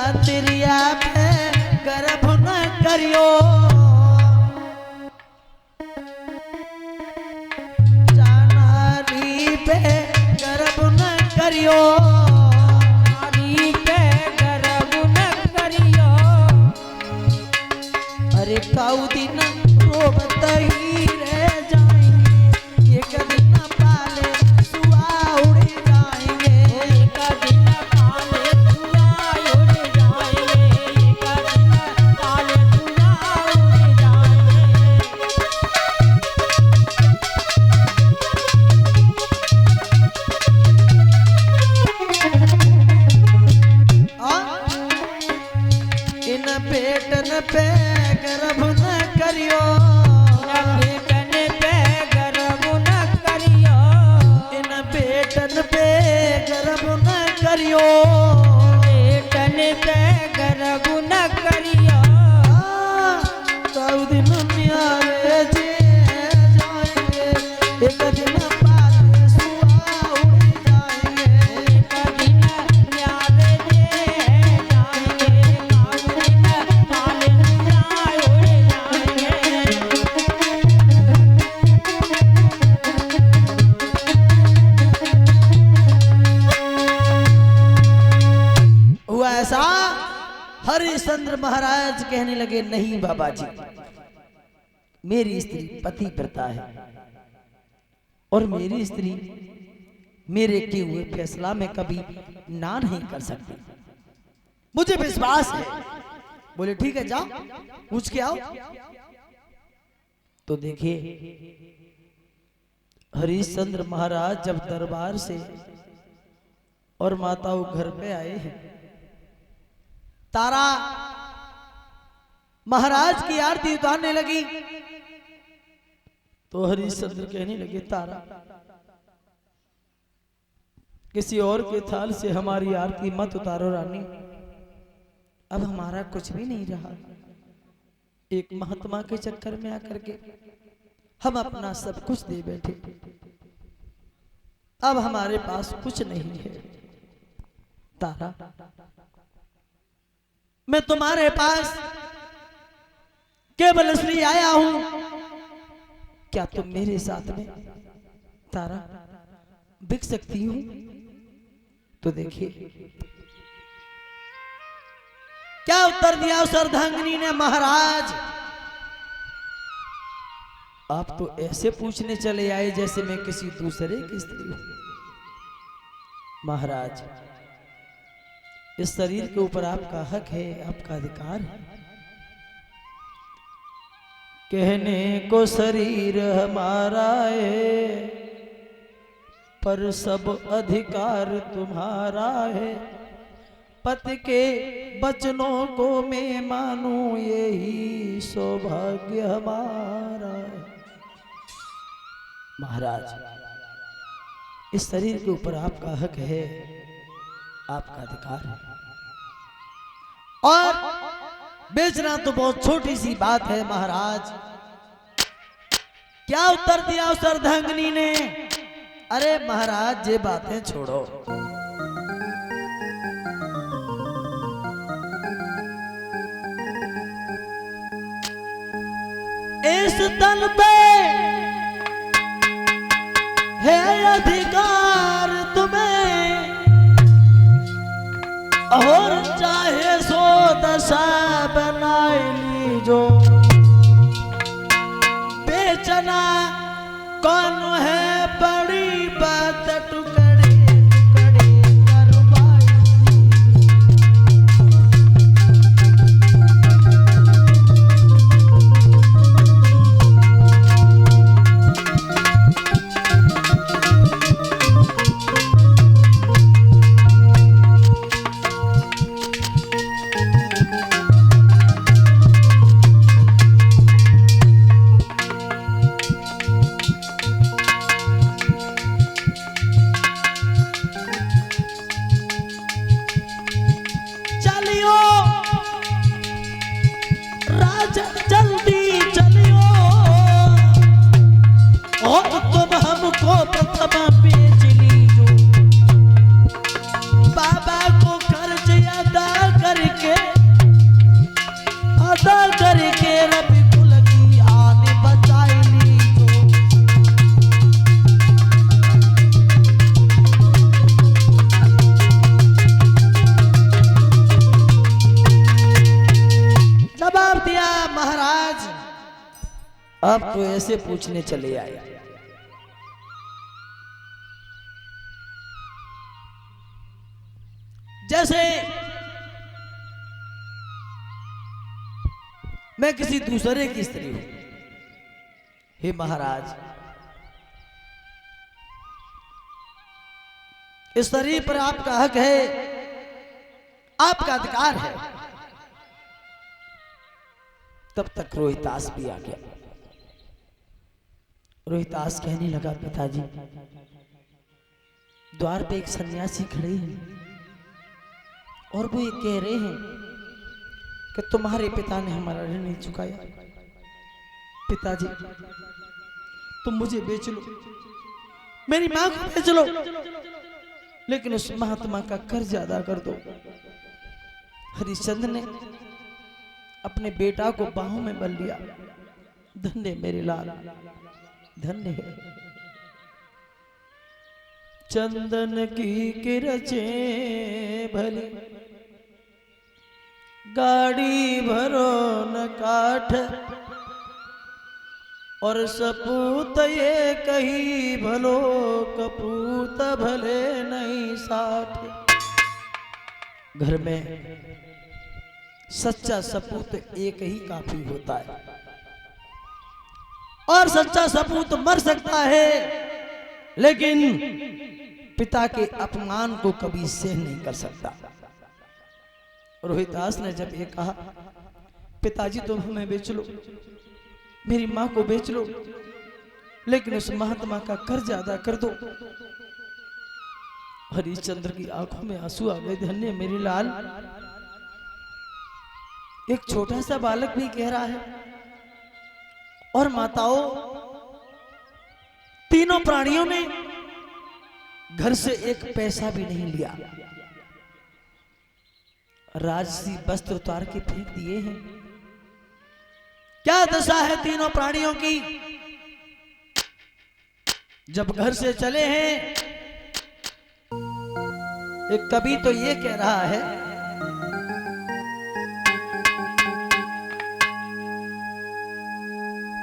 जातिरिया पे गर्भ न करियो, जानारी पे गर्भ न करियो, नारी पे गर्भ न करियो। अरे काऊ दिन रोबत ही रह जाएंगे, एक दिन पाले सुआ उड़ जाएंगे, एक दिन पाले सुआ उड़ जाएंगे, एक दिन पाले सुआ उड़ जाएंगे। इन पेटन पे गर्भ न करियो, पेटन पे गर्भ न करियो, इन पेटन पे गर्भ न करियो, पेटन पे गर्भ न करियो। काऊ दिन न्यारे जे जाएंगे, एक दिन पाले सुआ उड़ जाएंगे, एक दिन न्यारे जे जाएंगे, काऊ दिन पाले सुआ उड़ जाएंगे। हुआ ऐसा। हरिश्चंद्र महाराज कहने लगे, नहीं बाबा जी, मेरी स्त्री पतिव्रता है और मेरी स्त्री मेरे किए हुए फैसला में कभी ना नहीं कर सकती, मुझे विश्वास है। बोले ठीक है, जाओ पूछ के आओ। तो देखिए हरिश्चंद्र महाराज जब दरबार से और माताओं घर पे आए हैं, तारा महाराज की आरती उतारने लगी, तो हरिश्चंद्र कहने लगे, तारा किसी और के थाल से हमारी आरती मत उतारो रानी, अब हमारा कुछ भी नहीं रहा। एक महात्मा के चक्कर में आकर के हम अपना सब कुछ दे बैठे, अब हमारे पास कुछ नहीं है। तारा, मैं तुम्हारे पास केवल इसलिए आया हूं, क्या तुम मेरे साथ में तारा बिक सकती हूं? तो देखिए क्या उत्तर दिया उस अर्धांगिनी ने, महाराज आप तो ऐसे पूछने चले आए जैसे मैं किसी दूसरे की स्त्री हूं। महाराज, इस शरीर के ऊपर आपका हक है, आपका अधिकार है। कहने को शरीर हमारा है, पर सब अधिकार तुम्हारा है। पति के वचनों को मैं मानूं, यही सौभाग्य हमारा है। महाराज, इस शरीर के ऊपर आपका हक है, आपका अधिकार है, और बेचना तो बहुत छोटी सी बात है। महाराज, क्या उत्तर दिया उस अर्धांगिनी ने? अरे महाराज, ये बातें छोड़ो, इस तन पे है अधिकार तुम्हें, और चाहे सो दशा बनाए लीजो, बेचना कौन है बड़ी बात, टुकड़े टुकड़े करवाई। करके आप तो ऐसे पूछने चले आए। जैसे मैं किसी दूसरे की स्त्री हूं। हे महाराज, इस शरीर पर आपका हक है, आपका अधिकार है। तब तक रोहितास भी आ गया। रोहितास कहने लगा, पिताजी, द्वार पे एक सन्यासी खड़े हैं और वो ये कह रहे हैं कि तुम्हारे पिता ने हमारा ऋण नहीं चुकाया। पिताजी, तुम मुझे बेच लो, मेरी मां को बेच लो, लेकिन उस महात्मा का कर्ज अदा कर दो। हरिश्चंद्र ने अपने बेटा को बाहों में बल लिया। धन्य मेरे लाल, धन्य है। चंदन की किरचे भली, गाड़ी भरो न काठ, और सपूत ये कही भलो, कपूत भले नहीं साठ। घर में सच्चा सपूत एक ही काफी होता है, और सच्चा सपूत मर सकता है, लेकिन पिता के अपमान को कभी सहन नहीं कर सकता। रोहितास ने जब ये कहा, पिताजी तुम हमें बेच लो, मेरी मां को बेच लो, लेकिन उस महात्मा का कर्ज अदा कर दो। हरिश्चंद्र की आंखों में आंसू आ गए। धन्य मेरी लाल, एक छोटा सा बालक भी कह रहा है, और माताओं, तीनों प्राणियों ने घर से एक पैसा भी नहीं लिया। राजसी वस्त्र उतार के फेंक दिए हैं। क्या दशा है तीनों प्राणियों की। जब घर से चले हैं, एक कवि तो ये कह रहा है,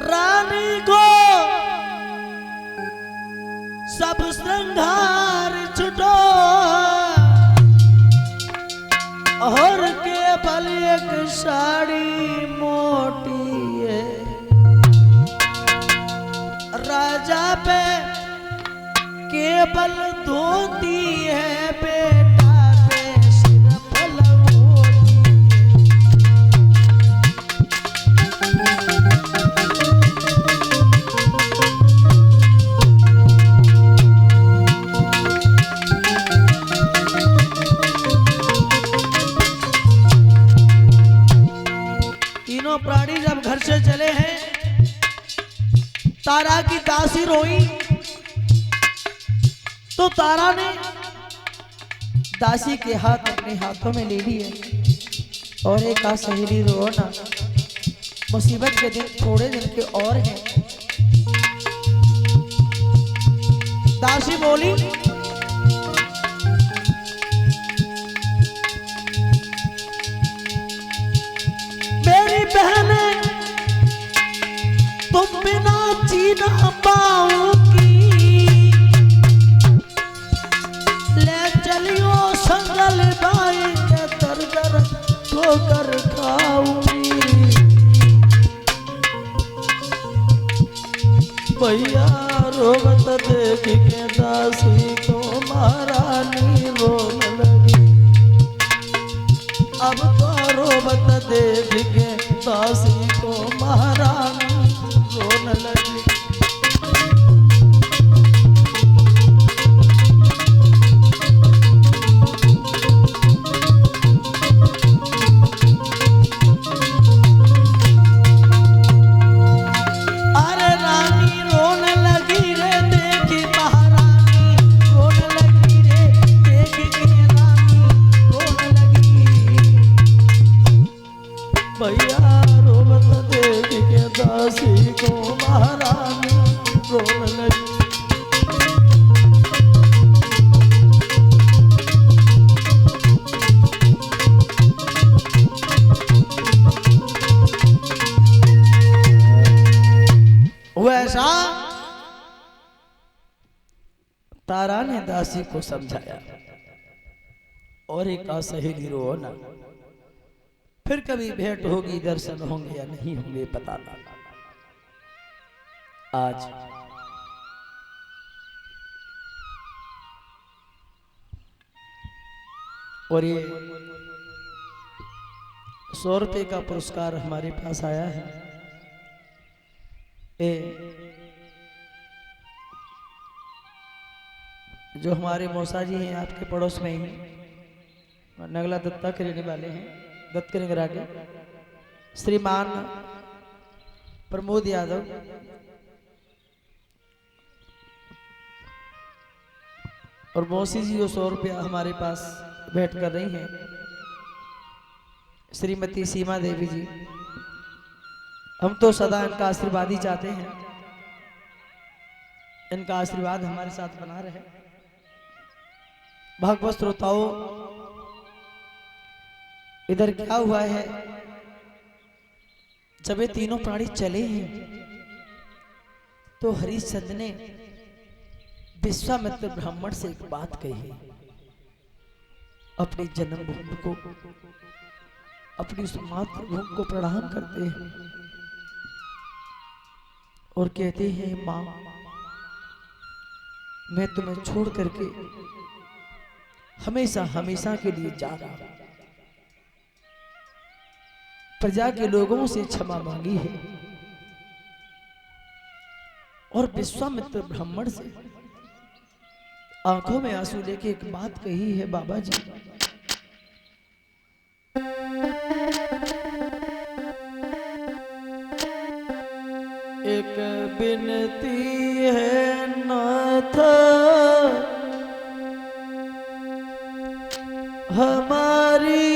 रानी को सब श्रृंगार छुटो, और केवल एक साड़ी मोटी है। राजा पे केवल धोती है, बेटा पे सिर्फ लंगोटी तीनों प्राणी जब घर से चले हैं, तारा की दासी रोई तो तारा ने दासी के हाथ अपने हाथों में ले लिए और एक आ सहेली रो ना, मुसीबत के दिन थोड़े दिन के और हैं। दासी बोली, मेरी बहने तुम बिना जी ना पाऊंगी, ले चलियो संगल बाई के दर दर ठोकर खाऊंगी। भैया रोवत देख के दासी को महारानी रोने लगी। अब तो रोवत देख के दासी को महारानी रोने लगी। अरे रानी रोने लगी रे, देखी महारानी रोने लगी रे, देखी के रानी रोने लगी। भैया रोवत देख के तारा ने दासी को समझाया, और एक सहेली रो ना, फिर कभी भेंट होगी, दर्शन होंगे या नहीं होंगे पता ना। आज और ये 100 रुपये का पुरस्कार हमारे पास आया है। जो हमारे मौसा जी हैं, आपके पड़ोस में ही नगला दत्ता के रहने वाले हैं, दत्त के नगर आगे, श्रीमान प्रमोद यादव, और मौसी जी जो 100 रुपया हमारे पास भेंट कर रही हैं, श्रीमती सीमा देवी जी। हम तो सदा इनका आशीर्वाद ही चाहते हैं, इनका आशीर्वाद हमारे साथ बना रहे। भगवत श्रोताओं, इधर क्या हुआ है, जब ये तीनों प्राणी चले हैं तो हरिश्चंद्र ने विश्वामित्र ब्राह्मण से एक बात कही, अपनी जन्मभूमि को, अपनी उस मातृभूमि को प्रणाम करते हैं और कहते हैं, मां मैं तुम्हें छोड़ करके हमेशा हमेशा के लिए जा रहा हूं। प्रजा के लोगों से क्षमा मांगी है और विश्वामित्र ब्राह्मण से आंखों में आंसू लेके एक बात कही है, बाबा जी एक विनती है नाथ, हमारी